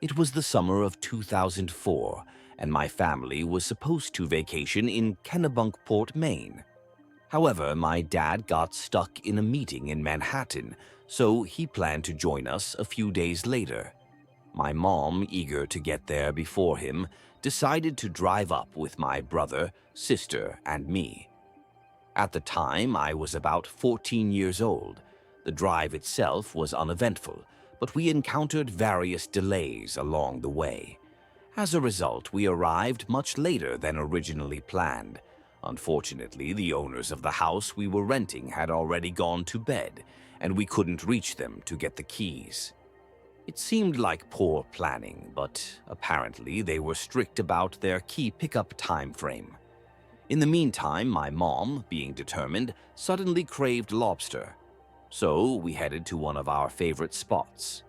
It was the summer of 2004, and my family was supposed to vacation in Kennebunkport, Maine. However, my dad got stuck in a meeting in Manhattan, so he planned to join us a few days later. My mom, eager to get there before him, decided to drive up with my brother, sister, and me. At the time, I was about 14 years old. The drive itself was uneventful, but we encountered various delays along the way. As a result, we arrived much later than originally planned. Unfortunately, the owners of the house we were renting had already gone to bed, and we couldn't reach them to get the keys. It seemed like poor planning, but apparently they were strict about their key pickup time frame. In the meantime, my mom, being determined, suddenly craved lobster. So we headed to one of our favorite spots.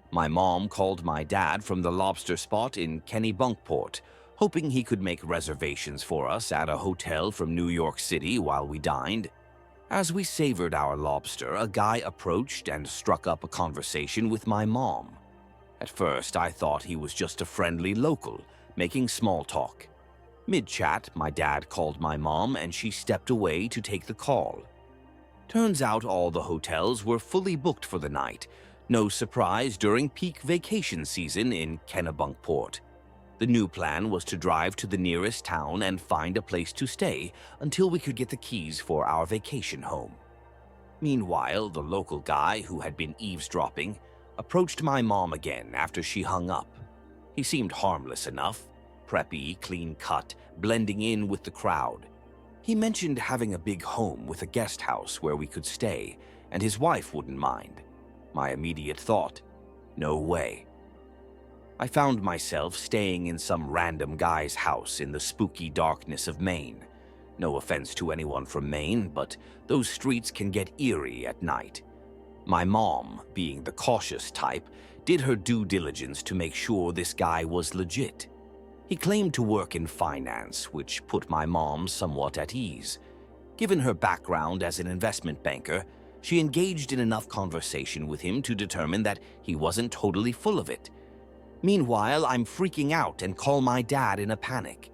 My mom called my dad from the lobster spot in Kennebunkport, hoping he could make reservations for us at a hotel from New York City while we dined. As we savored our lobster, a guy approached and struck up a conversation with my mom. At first, I thought he was just a friendly local, making small talk. Mid-chat, my dad called my mom and she stepped away to take the call. Turns out all the hotels were fully booked for the night. No surprise during peak vacation season in Kennebunkport. The new plan was to drive to the nearest town and find a place to stay until we could get the keys for our vacation home. Meanwhile, the local guy who had been eavesdropping approached my mom again after she hung up. He seemed harmless enough, preppy, clean-cut, blending in with the crowd. He mentioned having a big home with a guest house where we could stay, and his wife wouldn't mind. My immediate thought, no way. I found myself staying in some random guy's house in the spooky darkness of Maine. No offense to anyone from Maine, but those streets can get eerie at night. My mom, being the cautious type, did her due diligence to make sure this guy was legit. He claimed to work in finance, which put my mom somewhat at ease. Given her background as an investment banker, she engaged in enough conversation with him to determine that he wasn't totally full of it. Meanwhile, I'm freaking out and call my dad in a panic.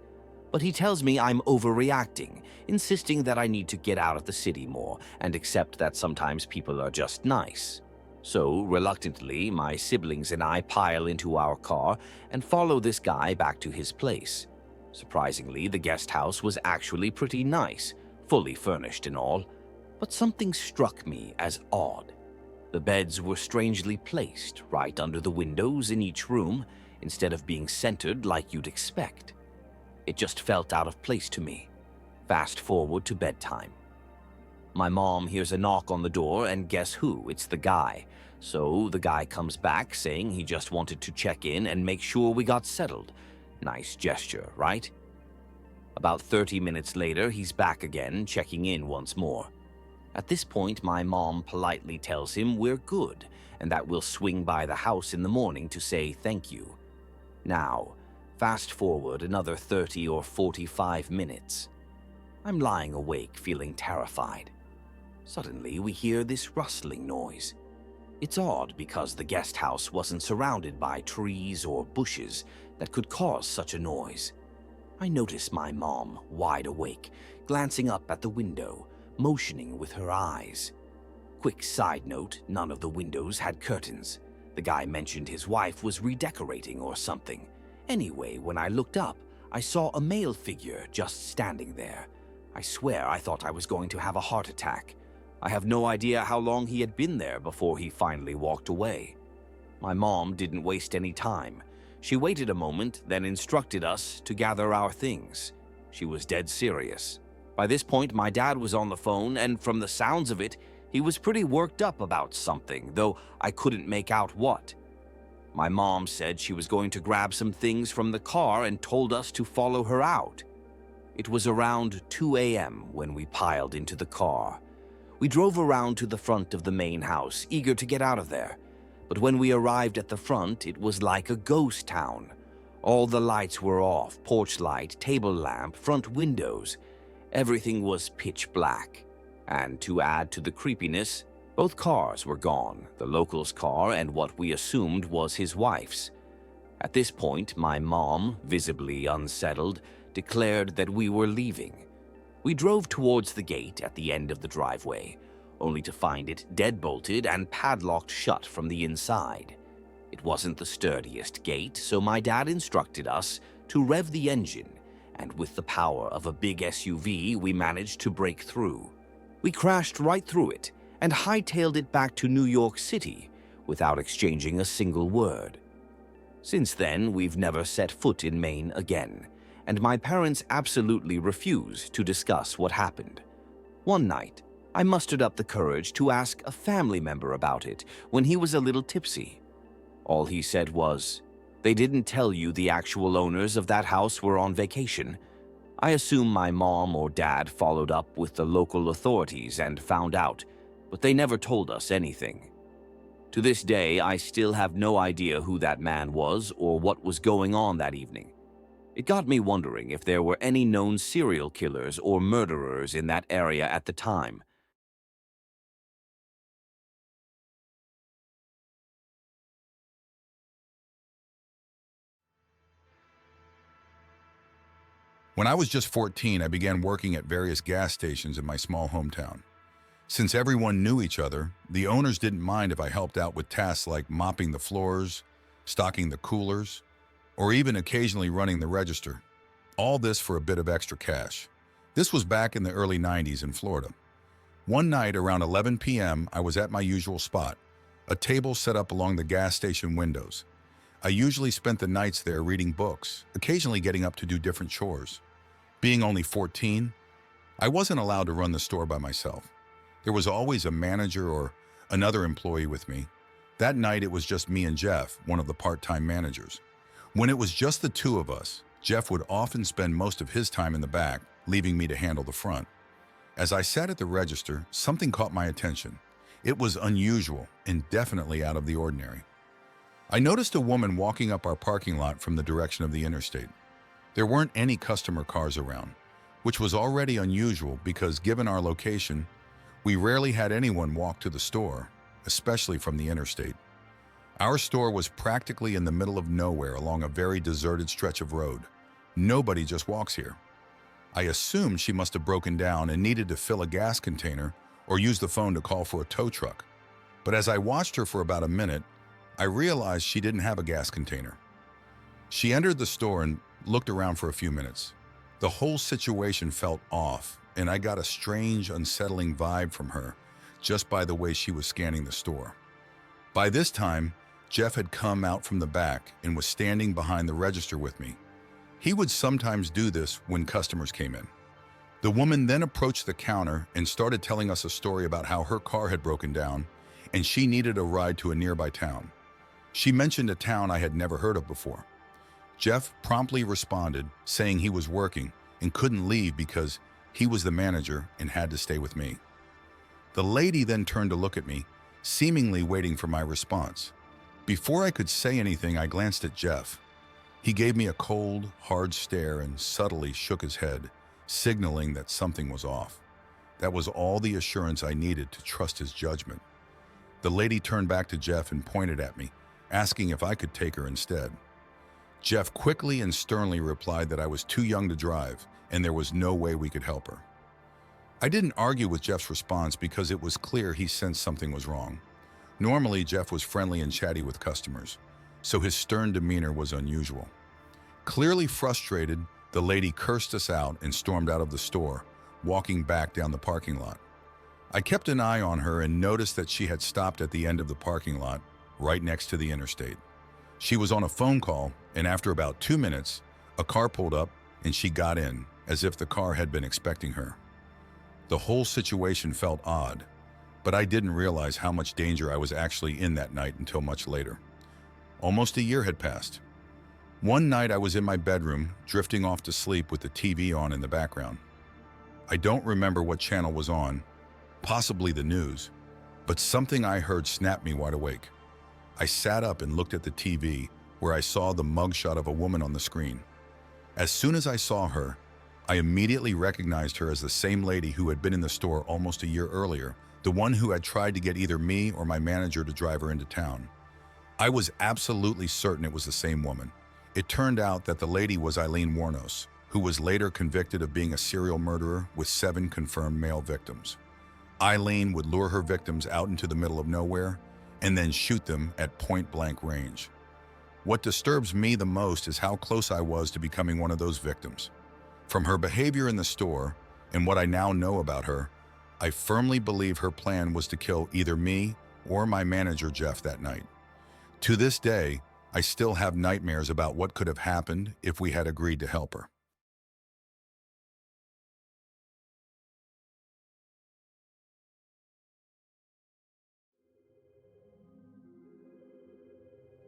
But he tells me I'm overreacting, insisting that I need to get out of the city more and accept that sometimes people are just nice. So, reluctantly, my siblings and I pile into our car and follow this guy back to his place. Surprisingly, the guest house was actually pretty nice, fully furnished and all, but something struck me as odd. The beds were strangely placed right under the windows in each room instead of being centered like you'd expect. It just felt out of place to me. Fast forward to bedtime. My mom hears a knock on the door and guess who? It's the guy. So the guy comes back saying he just wanted to check in and make sure we got settled. Nice gesture, right? About 30 minutes later, he's back again, checking in once more. At this point, my mom politely tells him we're good and that we'll swing by the house in the morning to say thank you. Now, fast forward another 30 or 45 minutes. I'm lying awake feeling terrified. Suddenly, we hear this rustling noise. It's odd because the guest house wasn't surrounded by trees or bushes that could cause such a noise. I notice my mom, wide awake, glancing up at the window, motioning with her eyes. Quick side note, none of the windows had curtains. The guy mentioned his wife was redecorating or something. Anyway, when I looked up, I saw a male figure just standing there. I swear I thought I was going to have a heart attack. I have no idea how long he had been there before he finally walked away. My mom didn't waste any time. She waited a moment, then instructed us to gather our things. She was dead serious. By this point, my dad was on the phone, and from the sounds of it, he was pretty worked up about something, though I couldn't make out what. My mom said she was going to grab some things from the car and told us to follow her out. It was around 2 a.m. when we piled into the car. We drove around to the front of the main house, eager to get out of there. But when we arrived at the front, it was like a ghost town. All the lights were off, porch light, table lamp, front windows. Everything was pitch black. And to add to the creepiness, both cars were gone, the local's car and what we assumed was his wife's. At this point, my mom, visibly unsettled, declared that we were leaving. We drove towards the gate at the end of the driveway, only to find it deadbolted and padlocked shut from the inside. It wasn't the sturdiest gate, so my dad instructed us to rev the engine, and with the power of a big SUV, we managed to break through. We crashed right through it and hightailed it back to New York City without exchanging a single word. Since then, we've never set foot in Maine again, and my parents absolutely refuse to discuss what happened. One night, I mustered up the courage to ask a family member about it when he was a little tipsy. All he said was, "They didn't tell you the actual owners of that house were on vacation." I assume my mom or dad followed up with the local authorities and found out, but they never told us anything. To this day, I still have no idea who that man was or what was going on that evening. It got me wondering if there were any known serial killers or murderers in that area at the time. When I was just 14, I began working at various gas stations in my small hometown. Since everyone knew each other, the owners didn't mind if I helped out with tasks like mopping the floors, stocking the coolers, or even occasionally running the register. All this for a bit of extra cash. This was back in the early 90s in Florida. One night around 11 p.m., I was at my usual spot, a table set up along the gas station windows. I usually spent the nights there reading books, occasionally getting up to do different chores. Being only 14, I wasn't allowed to run the store by myself. There was always a manager or another employee with me. That night, it was just me and Jeff, one of the part-time managers. When it was just the two of us, Jeff would often spend most of his time in the back, leaving me to handle the front. As I sat at the register, something caught my attention. It was unusual and definitely out of the ordinary. I noticed a woman walking up our parking lot from the direction of the interstate. There weren't any customer cars around, which was already unusual because given our location, we rarely had anyone walk to the store, especially from the interstate. Our store was practically in the middle of nowhere along a very deserted stretch of road. Nobody just walks here. I assumed she must have broken down and needed to fill a gas container or use the phone to call for a tow truck. But as I watched her for about a minute, I realized she didn't have a gas container. She entered the store and looked around for a few minutes. The whole situation felt off, and I got a strange, unsettling vibe from her just by the way she was scanning the store. By this time, Jeff had come out from the back and was standing behind the register with me. He would sometimes do this when customers came in. The woman then approached the counter and started telling us a story about how her car had broken down and she needed a ride to a nearby town. She mentioned a town I had never heard of before. Jeff promptly responded, saying he was working and couldn't leave because he was the manager and had to stay with me. The lady then turned to look at me, seemingly waiting for my response. Before I could say anything, I glanced at Jeff. He gave me a cold, hard stare and subtly shook his head, signaling that something was off. That was all the assurance I needed to trust his judgment. The lady turned back to Jeff and pointed at me, asking if I could take her instead. Jeff quickly and sternly replied that I was too young to drive and there was no way we could help her. I didn't argue with Jeff's response because it was clear he sensed something was wrong. Normally, Jeff was friendly and chatty with customers, so his stern demeanor was unusual. Clearly frustrated, the lady cursed us out and stormed out of the store, walking back down the parking lot. I kept an eye on her and noticed that she had stopped at the end of the parking lot, right next to the interstate. She was on a phone call, and after about 2 minutes, a car pulled up and she got in, as if the car had been expecting her. The whole situation felt odd, but I didn't realize how much danger I was actually in that night until much later. Almost a year had passed. One night I was in my bedroom, drifting off to sleep with the TV on in the background. I don't remember what channel was on, possibly the news, but something I heard snapped me wide awake. I sat up and looked at the TV, where I saw the mugshot of a woman on the screen. As soon as I saw her, I immediately recognized her as the same lady who had been in the store almost a year earlier, the one who had tried to get either me or my manager to drive her into town. I was absolutely certain it was the same woman. It turned out that the lady was Eileen Warnos, who was later convicted of being a serial murderer with 7 confirmed male victims. Eileen would lure her victims out into the middle of nowhere and then shoot them at point-blank range. What disturbs me the most is how close I was to becoming one of those victims. From her behavior in the store and what I now know about her, I firmly believe her plan was to kill either me or my manager Jeff that night. To this day, I still have nightmares about what could have happened if we had agreed to help her.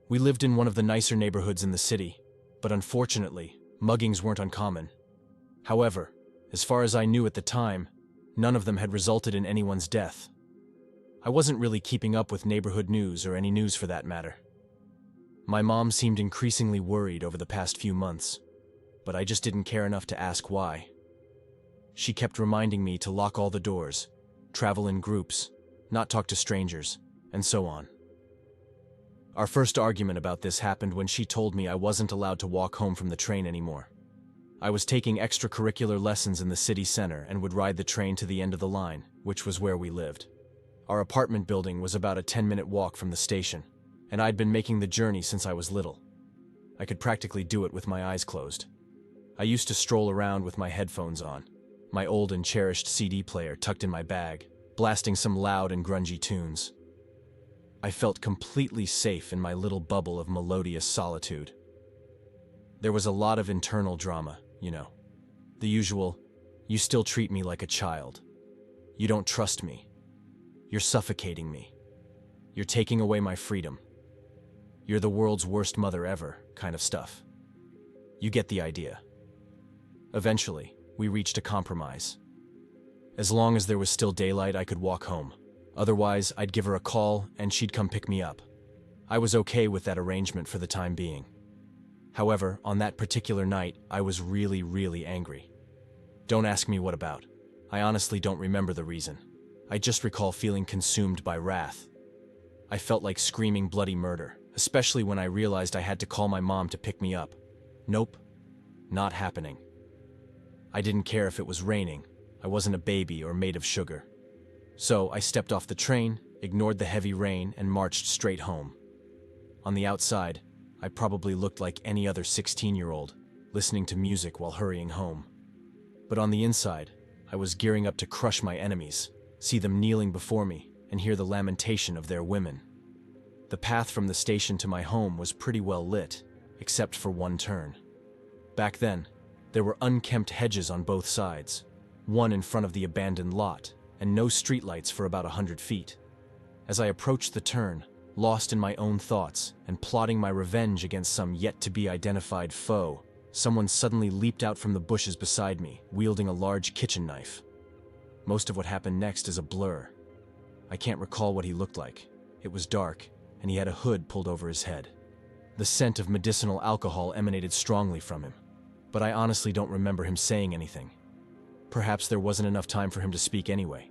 We lived in one of the nicer neighborhoods in the city, but unfortunately, muggings weren't uncommon. However, as far as I knew at the time, none of them had resulted in anyone's death. I wasn't really keeping up with neighborhood news or any news for that matter. My mom seemed increasingly worried over the past few months, but I just didn't care enough to ask why. She kept reminding me to lock all the doors, travel in groups, not talk to strangers, and so on. Our first argument about this happened when she told me I wasn't allowed to walk home from the train anymore. I was taking extracurricular lessons in the city center and would ride the train to the end of the line, which was where we lived. Our apartment building was about a 10-minute walk from the station, and I'd been making the journey since I was little. I could practically do it with my eyes closed. I used to stroll around with my headphones on, my old and cherished CD player tucked in my bag, blasting some loud and grungy tunes. I felt completely safe in my little bubble of melodious solitude. There was a lot of internal drama, you know. The usual, you still treat me like a child. You don't trust me. You're suffocating me. You're taking away my freedom. You're the world's worst mother ever, kind of stuff. You get the idea. Eventually, we reached a compromise. As long as there was still daylight, I could walk home. Otherwise, I'd give her a call and she'd come pick me up. I was okay with that arrangement for the time being. However, on that particular night, I was really angry. Don't ask me what about. I honestly don't remember the reason. I just recall feeling consumed by wrath. I felt like screaming bloody murder, especially when I realized I had to call my mom to pick me up. Nope, not happening. I didn't care if it was raining. I wasn't a baby or made of sugar. So I stepped off the train, ignored the heavy rain, and marched straight home. On the outside, I probably looked like any other 16-year-old, listening to music while hurrying home. But on the inside, I was gearing up to crush my enemies, see them kneeling before me, and hear the lamentation of their women. The path from the station to my home was pretty well lit, except for one turn. Back then, there were unkempt hedges on both sides, one in front of the abandoned lot, and no streetlights for about 100 feet. As I approached the turn, lost in my own thoughts and plotting my revenge against some yet-to-be-identified foe, someone suddenly leaped out from the bushes beside me, wielding a large kitchen knife. Most of what happened next is a blur. I can't recall what he looked like. It was dark, and he had a hood pulled over his head. The scent of medicinal alcohol emanated strongly from him, but I honestly don't remember him saying anything. Perhaps there wasn't enough time for him to speak anyway.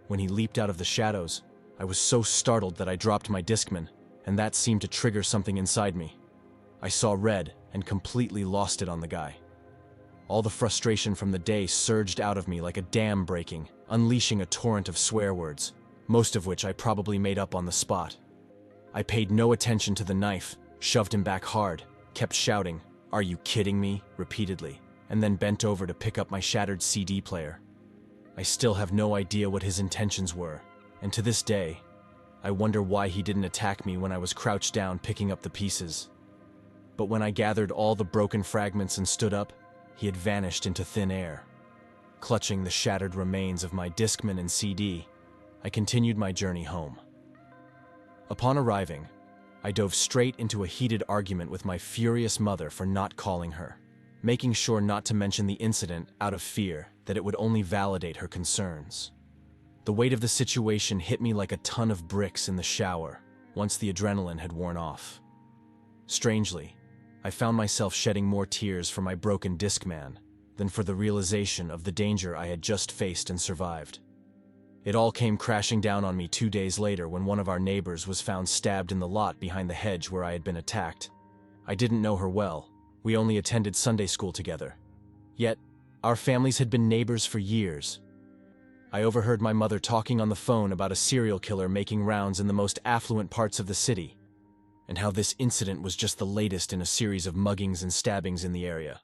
When he leaped out of the shadows, I was so startled that I dropped my Discman, and that seemed to trigger something inside me. I saw red and completely lost it on the guy. All the frustration from the day surged out of me like a dam breaking, unleashing a torrent of swear words, most of which I probably made up on the spot. I paid no attention to the knife, shoved him back hard, kept shouting, "Are you kidding me?" repeatedly, and then bent over to pick up my shattered CD player. I still have no idea what his intentions were, and to this day, I wonder why he didn't attack me when I was crouched down picking up the pieces. But when I gathered all the broken fragments and stood up, he had vanished into thin air. Clutching the shattered remains of my Discman and CD, I continued my journey home. Upon arriving, I dove straight into a heated argument with my furious mother for not calling her, making sure not to mention the incident out of fear that it would only validate her concerns. The weight of the situation hit me like a ton of bricks in the shower once the adrenaline had worn off. Strangely, I found myself shedding more tears for my broken Discman than for the realization of the danger I had just faced and survived. It all came crashing down on me 2 days later when one of our neighbors was found stabbed in the lot behind the hedge where I had been attacked. I didn't know her well. We only attended Sunday school together. Yet, our families had been neighbors for years. I overheard my mother talking on the phone about a serial killer making rounds in the most affluent parts of the city, and how this incident was just the latest in a series of muggings and stabbings in the area.